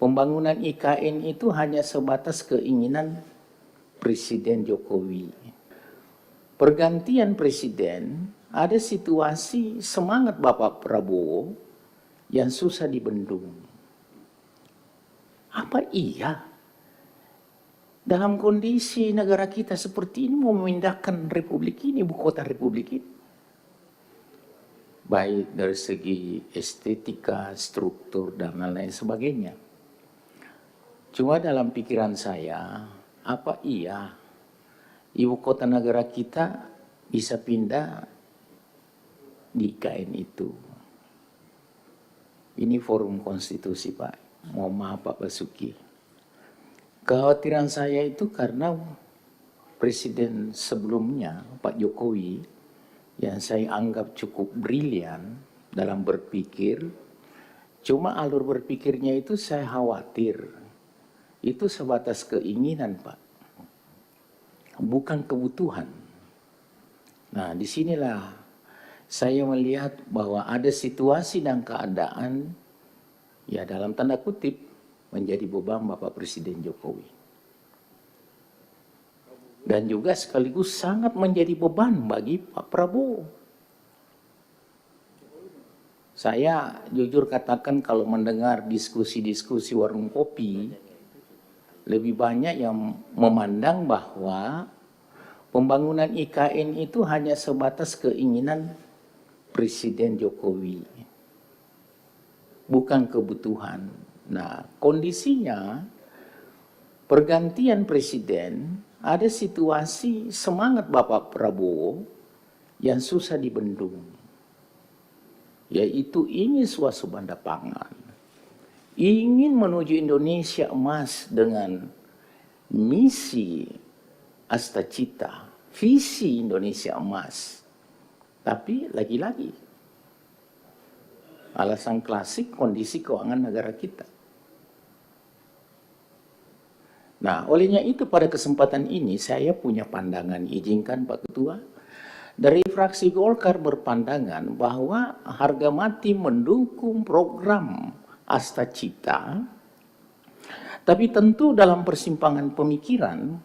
pembangunan IKN itu hanya sebatas keinginan Presiden Jokowi. Pergantian presiden, ada situasi semangat Bapak Prabowo yang susah dibendung. Apa iya dalam kondisi negara kita seperti ini mau memindahkan republik ini, ibu kota republik ini? Baik dari segi estetika, struktur, dan lain-lain sebagainya. Cuma dalam pikiran saya, apa iya ibu kota negara kita bisa pindah di IKN itu? Ini forum konstitusi, Pak. Mohon maaf Pak Basuki. Kekhawatiran saya itu karena presiden sebelumnya, Pak Jokowi, yang saya anggap cukup brilian dalam berpikir, cuma alur berpikirnya itu saya khawatir. Itu sebatas keinginan, Pak. Bukan kebutuhan. Nah, disinilah saya melihat bahwa ada situasi dan keadaan, ya dalam tanda kutip, menjadi beban Bapak Presiden Jokowi. Dan juga sekaligus sangat menjadi beban bagi Pak Prabowo. Saya jujur katakan kalau mendengar diskusi-diskusi warung kopi, lebih banyak yang memandang bahwa pembangunan IKN itu hanya sebatas keinginan Presiden Jokowi, bukan kebutuhan. Nah, kondisinya pergantian presiden, ada situasi semangat Bapak Prabowo yang susah dibendung, yaitu ingin swasembada pangan, ingin menuju Indonesia emas dengan misi Astacita, visi Indonesia emas. Tapi lagi-lagi alasan klasik kondisi keuangan negara kita. Nah, olehnya itu pada kesempatan ini saya punya pandangan, izinkan Pak Ketua. Dari fraksi Golkar berpandangan bahwa harga mati mendukung program Astacita, tapi tentu dalam persimpangan pemikiran,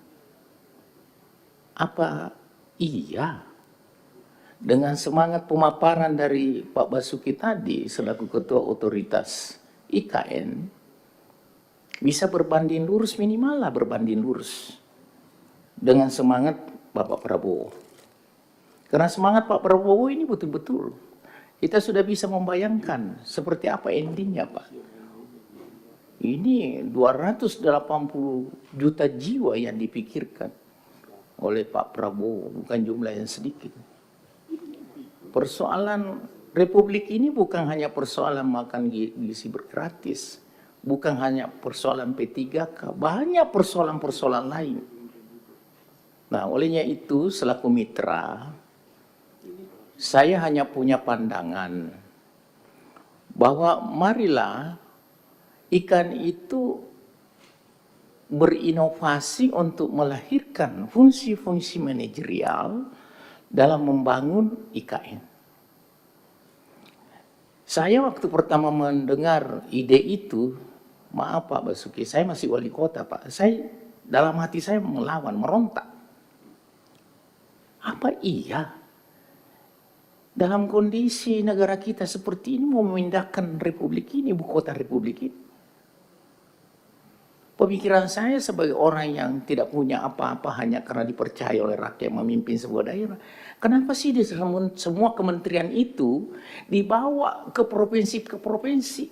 apa iya dengan semangat pemaparan dari Pak Basuki tadi selaku Ketua Otoritas IKN, bisa berbanding lurus, minimal lah berbanding lurus dengan semangat Bapak Prabowo. Karena semangat Pak Prabowo ini betul-betul kita sudah bisa membayangkan seperti apa endingnya, Pak. Ini 280 juta jiwa yang dipikirkan oleh Pak Prabowo, bukan jumlah yang sedikit. Persoalan Republik ini bukan hanya persoalan makan gizi gratis, bukan hanya persoalan P3K, banyak persoalan-persoalan lain. Nah, olehnya itu selaku mitra, saya hanya punya pandangan bahwa marilah ikan itu berinovasi untuk melahirkan fungsi-fungsi manajerial dalam membangun IKN. Saya waktu pertama mendengar ide itu, maaf Pak Basuki, saya masih wali kota Pak, saya dalam hati saya melawan, merontak. Apa iya dalam kondisi negara kita seperti ini mau memindahkan republik ini, ibu kota republik ini? Pemikiran saya sebagai orang yang tidak punya apa-apa hanya karena dipercaya oleh rakyat memimpin sebuah daerah. Kenapa sih di semua kementerian itu dibawa ke provinsi ke provinsi?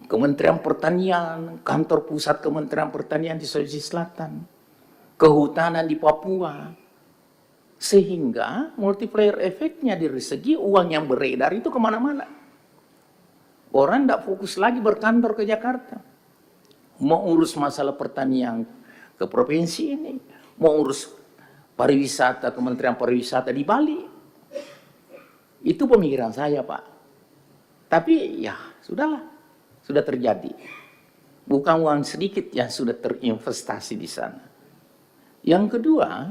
Kementerian Pertanian, kantor pusat Kementerian Pertanian di Sulawesi Selatan, kehutanan di Papua. Sehingga multiplier efeknya dari segi uang yang beredar itu kemana-mana. Orang tidak fokus lagi berkantor ke Jakarta. Mau urus masalah pertanian ke provinsi ini. Mau urus pariwisata, Kementerian Pariwisata di Bali. Itu pemikiran saya, Pak. Tapi ya sudahlah, sudah terjadi. Bukan uang sedikit yang sudah terinvestasi di sana. Yang kedua,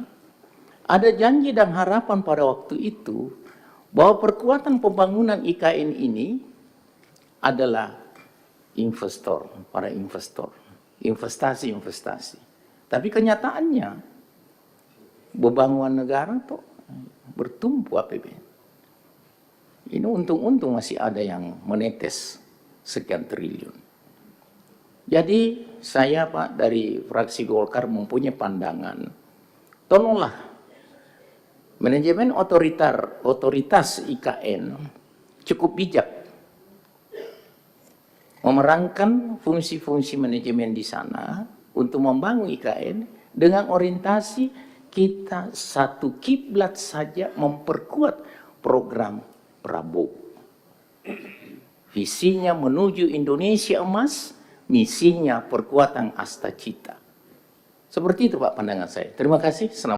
ada janji dan harapan pada waktu itu bahwa perkuatan pembangunan IKN ini adalah investor, para investor, investasi. Tapi kenyataannya bebangunan negara tuh bertumpu APBN. Ini untung-untung masih ada yang menetes sekian triliun. Jadi saya Pak dari fraksi Golkar mempunyai pandangan, tolonglah manajemen otoritas IKN cukup bijak memerankan fungsi-fungsi manajemen di sana untuk membangun IKN dengan orientasi kita satu kiblat saja, memperkuat program Prabowo. Visinya menuju Indonesia emas, misinya perkuatan asta cita. Seperti itu Pak pandangan saya. Terima kasih. Selamat.